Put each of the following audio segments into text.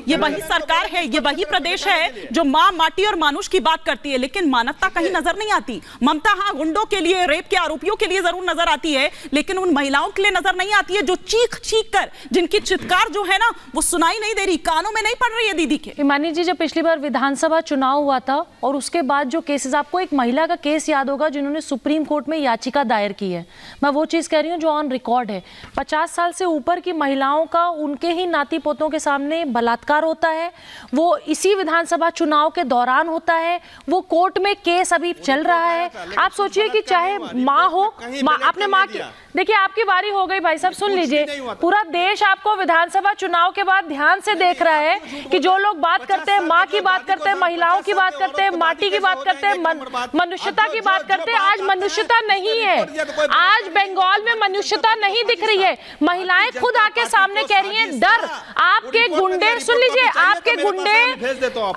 ये वही सरकार है, ये वही प्रदेश है जो माँ, माटी और मानुष की बात करती है, लेकिन मानवता कहीं नजर नहीं आती। ममता हाँ गुंडों के लिए, रेप के आरोपियों के लिए जरूर नजर आती है, लेकिन उन महिलाओं के लिए नजर नहीं आती है जो चीख चीख कर, जिनकी चित्कार जो है ना वो सुनाई नहीं दे रही, कानों में नहीं पड़ रही है दीदी के। हिमानी जी, जब पिछली बार विधानसभा चुनाव हुआ था और उसके बाद जो केसेस, आपको एक महिला का केस याद होगा जिन्होंने सुप्रीम कोर्ट में याचिका दायर की है, मैं वो चीज कह रही हूँ जो ऑन रिकॉर्ड है। 50 साल से ऊपर की महिलाओं का उनके ही नाती पोतों के सामने बलात्कार होता है, वो इसी विधानसभा चुनाव के दौरान होता है, वो कोर्ट में केस अभी चल रहा है। आप सोचिए कि चाहे माँ हो, आपने माँ की, देखिए आपकी बारी हो गई भाई साहब, सुन लीजिए, पूरा देश आपको विधानसभा चुनाव के बाद ध्यान से देख रहा है कि जो लोग बात करते हैं, माँ की बात करते हैं, महिलाओं की बात करते हैं, माटी की बात करते हैं, मनुष्यता की बात करते हैं, आज मनुष्यता नहीं है, आज बंगाल में मनुष्यता नहीं दिख रही है। महिलाएं खुद आके सामने कह रही हैं डर, आपके गुंडे, सुन लीजिए, आपके गुंडे,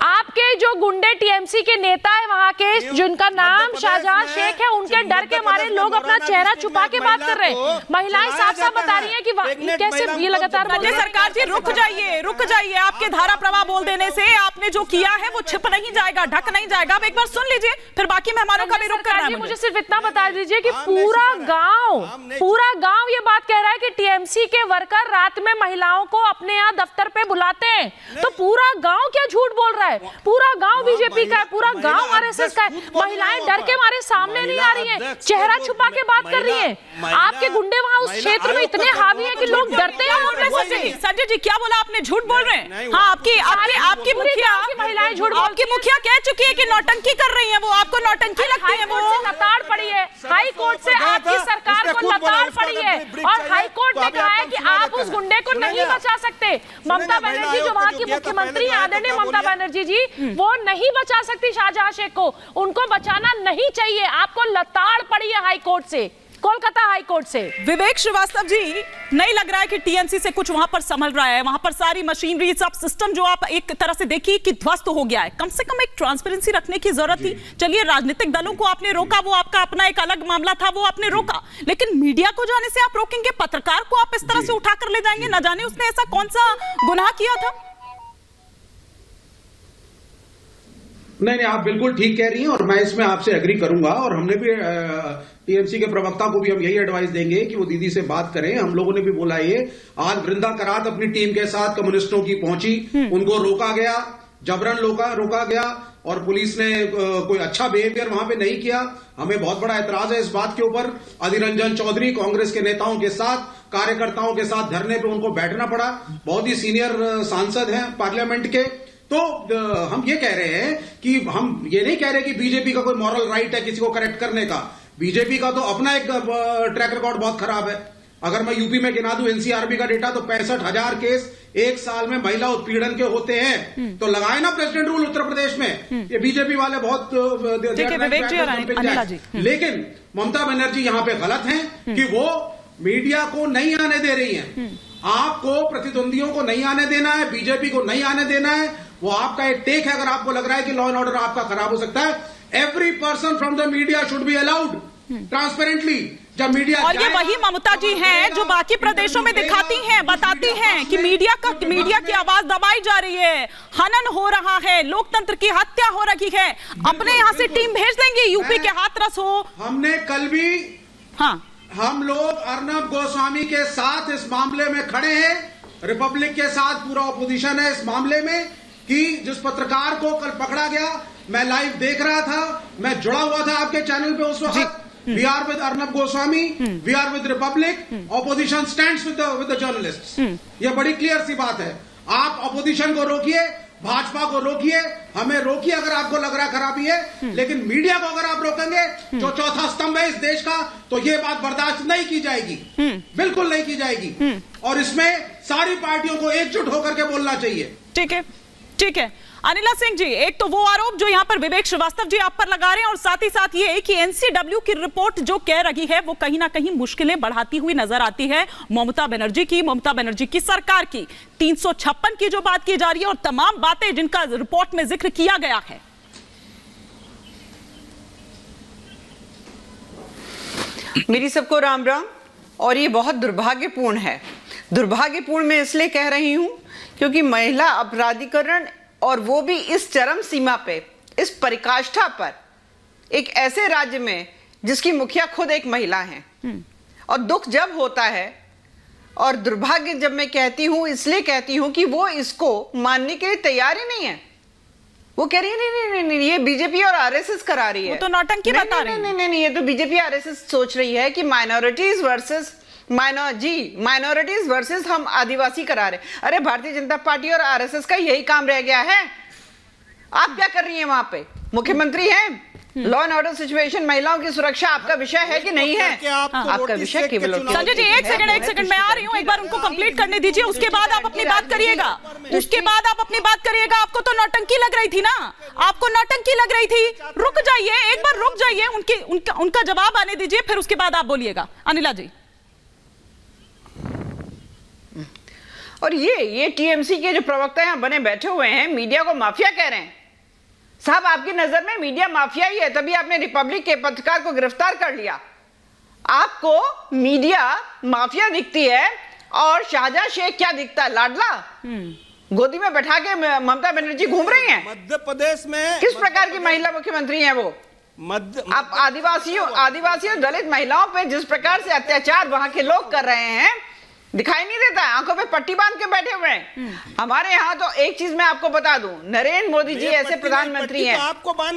आपके जो गुंडे टीएमसी के नेता है वहां के, जिनका नाम शाहजहां शेख है, उनके डर के मारे लोग अपना चेहरा छुपा के बात कर रहे हैं। महिलाएं साफ साफ बता रही हैं कि कैसे ये लगातार। राज्य सरकार जी रुक जाइए, आपके धारा प्रवाह बोल देने से आपने जो किया है वो छिप नहीं जाएगा, ढक नहीं जाएगा। आप एक बार सुन लीजिए, फिर बाकी मेहमानों का भी रुक करना है। मुझे सिर्फ इतना बता दीजिए कि पूरा गांव ये बात कह रहा है कि टीएमसी के वर्कर रात में महिलाओं को अपने यहाँ दफ्तर पे बुलाते हैं, तो पूरा गांव क्या झूठ बोल रहा है? पूरा गांव बीजेपी का है, पूरा गांव आरएसएस का है। महिलाएं डर के मारे सामने नहीं आ रही हैं, चेहरा छुपा के बात कर रही हैं। आपके गुंडे वहां उस क्षेत्र में इतने हावी हैं कि लोग डरते हैं। संजय जी क्या बोला आपने? झूठ बोल रहे हैं? हाँ, आपकी मुखिया कह चुकी है कि नौटंकी कर रही है, वो आपको नौटंकी लगती है, वो लताड़ पड़ी है, हाई कोर्ट से आपकी सरकार को लताड़ पड़ी है, और हाई कोर्ट ने कहा है कि आप उस गुंडे को नहीं बचा सकते। ममता बनर्जी जो वहां की मुख्यमंत्री आदरणीय ममता बनर्जी जी, वो नहीं बचा सकती शाहजहां शेख को, उनको बचाना नहीं चाहिए। आपको लताड़ पड़ी है हाई कोर्ट से, कोलकाता हाई कोर्ट से। विवेक श्रीवास्तव जी, नहीं लग रहा है कि टीएमसी से कुछ वहां पर संभल रहा है? वहां पर सारी मशीनरी, सब सिस्टम जो आप एक तरह से देखिए कि ध्वस्त हो गया है। कम से कम एक ट्रांसपेरेंसी रखने की जरूरत थी। चलिए, राजनीतिक दलों को आपने रोका, वो आपका अपना एक अलग मामला था, वो आपने रोका, लेकिन मीडिया को जाने से आप रोकेंगे? पत्रकार को आप इस तरह से उठा कर ले जाएंगे? न जाने उसने ऐसा कौन सा गुनाह किया था? नहीं, आप बिल्कुल ठीक कह रही हैं और मैं इसमें आपसे एग्री करूंगा। और हमने भी टीएमसी के प्रवक्ता को भी हम यही एडवाइस देंगे कि वो दीदी से बात करें। हम लोगों ने भी बोला ये, आज वृंदा करात अपनी टीम के साथ कम्युनिस्टों की पहुंची, उनको रोका गया, जबरन रोका गया, और पुलिस ने कोई अच्छा बिहेवियर वहां पे नहीं किया। हमें बहुत बड़ा ऐतराज है इस बात के ऊपर। अधीर रंजन चौधरी कांग्रेस के नेताओं के साथ, कार्यकर्ताओं के साथ धरने पे उनको बैठना पड़ा। बहुत ही सीनियर सांसद हैं पार्लियामेंट के। तो हम ये कह रहे हैं कि हम ये नहीं कह रहे कि बीजेपी का कोई मॉरल राइट है किसी को करेक्ट करने का। बीजेपी का तो अपना एक ट्रैक रिकॉर्ड बहुत खराब है। अगर मैं यूपी में गिना दूं एनसीआरबी का डेटा, तो 65,000 केस एक साल में महिला उत्पीड़न के होते हैं। तो लगाए ना प्रेसिडेंट रूल उत्तर प्रदेश में। ये बीजेपी वाले बहुत लेकिन ममता बनर्जी यहां पे गलत हैं कि वो मीडिया को नहीं आने दे रही हैं। आपको प्रतिद्वंदियों को नहीं आने देना है, बीजेपी को नहीं आने देना है, वो आपका एक टेक है। अगर आपको लग रहा है कि लॉ एंड ऑर्डर आपका खराब हो सकता है, every person from the media should be allowed transparently. जब मीडिया, और ये वही ममता जी हैं जो बाकी प्रदेशों में दिखाती हैं, बताती हैं कि मीडिया की आवाज दबाई जा रही है, हनन हो रहा है, लोकतंत्र की हत्या हो रही है। अपने यहाँ से टीम भेज देंगे, यूपी के हाथरस हो। हमने कल भी, हाँ, हम लोग अर्नब गोस्वामी के साथ इस मामले में खड़े हैं, रिपब्लिक के साथ पूरा ऑपोजिशन है इस मामले में कि जिस पत्रकार को कल पकड़ा गया, मैं लाइव देख रहा था, मैं जुड़ा हुआ था आपके चैनल पे उस वक्त। We are with Arnab Goswami, we are with Republic, opposition stands with the journalists. ये बड़ी क्लियर सी बात है। आप ऑपोजिशन को रोकिए, भाजपा को रोकिए, हमें रोकिए अगर आपको लग रहा खराबी है, लेकिन मीडिया को अगर आप रोकेंगे, जो चौथा स्तंभ है इस देश का, तो ये बात बर्दाश्त नहीं की जाएगी, बिल्कुल नहीं की जाएगी। और इसमें सारी पार्टियों को एकजुट होकर के बोलना चाहिए। ठीक है अनिला सिंह जी, एक तो वो आरोप जो यहाँ पर विवेक श्रीवास्तव जी आप पर लगा रहे हैं, और साथ ही साथ ये कि एनसीडब्ल्यू की रिपोर्ट जो कह रही है वो कहीं ना कहीं मुश्किलें बढ़ाती हुई नजर आती है ममता बनर्जी की सरकार की। 356 की जो बात की जा रही है और तमाम बातें जिनका रिपोर्ट में जिक्र किया गया है। मेरी सबको राम राम। और ये बहुत दुर्भाग्यपूर्ण है। दुर्भाग्यपूर्ण मैं इसलिए कह रही हूं क्योंकि महिला अपराधीकरण और वो भी इस चरम सीमा पे, इस परिकाष्ठा पर, एक ऐसे राज्य में जिसकी मुखिया खुद एक महिला है। और दुख जब होता है और दुर्भाग्य जब मैं कहती हूं, इसलिए कहती हूं कि वो इसको मानने के लिए तैयार ही नहीं है। वो कह रही है नहीं, ये बीजेपी और आरएसएस करा रही है। वो तो नौटंकी बता रही है। नहीं, ये तो बीजेपी आरएसएस सोच रही है कि माइनॉरिटीज वर्सेस हम आदिवासी करा रहे। अरे भारतीय जनता पार्टी और आरएसएस का यही काम रह गया है। आप क्या कर रही हैं वहां पे? मुख्यमंत्री हैं, लॉ एंड ऑर्डर सिचुएशन, महिलाओं की सुरक्षा आपका विषय है कि नहीं है? आपका विषय केवल संजय जी एक सेकंड मैं आ रही हूँ, एक बार उनको कंप्लीट करने दीजिए, उसके बाद आप अपनी बात करिएगा। आपको तो नौटंकी लग रही थी ना, आपको नौटंकी लग रही थी। रुक जाइए, एक बार रुक जाइए, उनका जवाब आने दीजिए, फिर उसके बाद आप बोलिएगा। अनिला जी। और ये टीएमसी के जो प्रवक्ता यहाँ बने बैठे हुए हैं, मीडिया को माफिया कह रहे हैं। साहब आपकी नजर में मीडिया माफिया ही है, तभी आपने रिपब्लिक के पत्रकार को गिरफ्तार कर लिया। आपको मीडिया माफिया दिखती है और शाहजहां शेख क्या दिखता है? लाडला। गोदी में बैठा के ममता बनर्जी घूम रही हैं। मध्य प्रदेश में किस प्रकार की महिला मुख्यमंत्री हैं वो? आप आदिवासियों दलित महिलाओं पे जिस प्रकार से अत्याचार वहां के लोग कर रहे हैं, दिखाई नहीं देता, आंखों पे पट्टी बांध के बैठे हुए हैं। हमारे यहाँ तो एक चीज मैं आपको बता दूं, नरेंद्र मोदी जी ऐसे प्रधानमंत्री हैं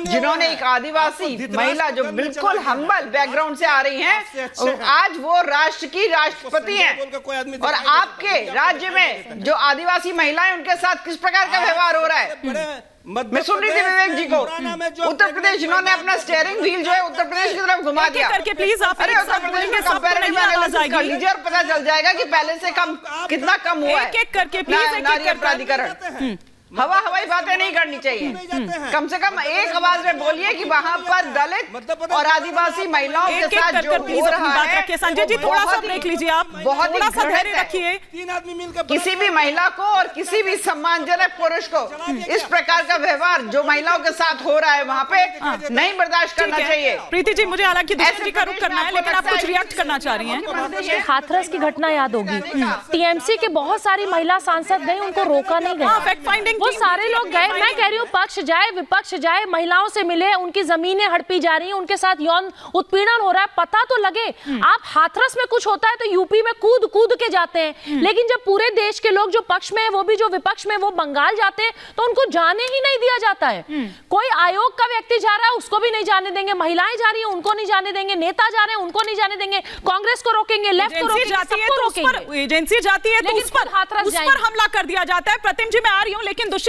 जिन्होंने एक आदिवासी महिला जो बिल्कुल हम्बल बैकग्राउंड से आ रही हैं, आज वो राष्ट्र की राष्ट्रपति हैं। और आपके राज्य में जो आदिवासी महिलाएं, उनके साथ किस प्रकार का व्यवहार हो रहा है? मैं सुन रही थी विवेक जी को। उत्तर प्रदेश, इन्होंने अपना स्टीयरिंग व्हील जो है उत्तर प्रदेश की तरफ घुमा दिया। करके प्लीज आप अरे उत्तर प्रदेश में कंपैरेटिव एनालिसिस कर लीजिए और पता चल जाएगा कि पहले से कम कितना कम हुआ है। एक करके प्लीज, नारी अपराधीकरण। हवाई बातें नहीं करनी चाहिए। कम से कम एक आवाज में बोलिए कि वहां पर दलित और आदिवासी महिलाओं के साथ जो हो रहा है। संजय जी थोड़ा सा ब्रेक लीजिए, आप बहुत थोड़ा सा धैर्य रखिए। किसी भी महिला को और किसी भी सम्मानजनक पुरुष को इस प्रकार का व्यवहार जो महिलाओं के साथ हो रहा है वहां पे नहीं बर्दाश्त करना चाहिए। प्रीति जी, मुझे हालांकि दूसरी का रुख करना है, लेकिन आप कुछ रिएक्ट करना चाह रही हैं। हाथरस की घटना याद होगी, टीएमसी के बहुत सारी महिला सांसद गई, उनको रोका नहीं गया। फैक्ट फाइंडिंग वो सारे लोग गए। मैं कह रही हूँ पक्ष जाए विपक्ष जाए, महिलाओं से मिले, उनकी जमीनें हड़पी जा रही हैं, उनके साथ यौन उत्पीड़न हो रहा है, पता तो लगे। आप हाथरस में कुछ होता है तो यूपी में कूद कूद के जाते हैं, लेकिन जब पूरे देश के लोग जो पक्ष में है, वो भी जो विपक्ष में, वो बंगाल जाते हैं तो उनको जाने ही नहीं दिया जाता है। कोई आयोग का व्यक्ति जा रहा है, उसको भी नहीं जाने देंगे। महिलाएं जा रही है, उनको नहीं जाने देंगे। नेता जा रहे हैं, उनको नहीं जाने देंगे। कांग्रेस को रोकेंगे, लेफ्ट को रोकेंगे, सबको रोकेंगे। एजेंसी जाती है तो उस पर हमला कर दिया जाता है। प्रतिम जी, मैं आ रही हूँ, लेकिन दुष्यंत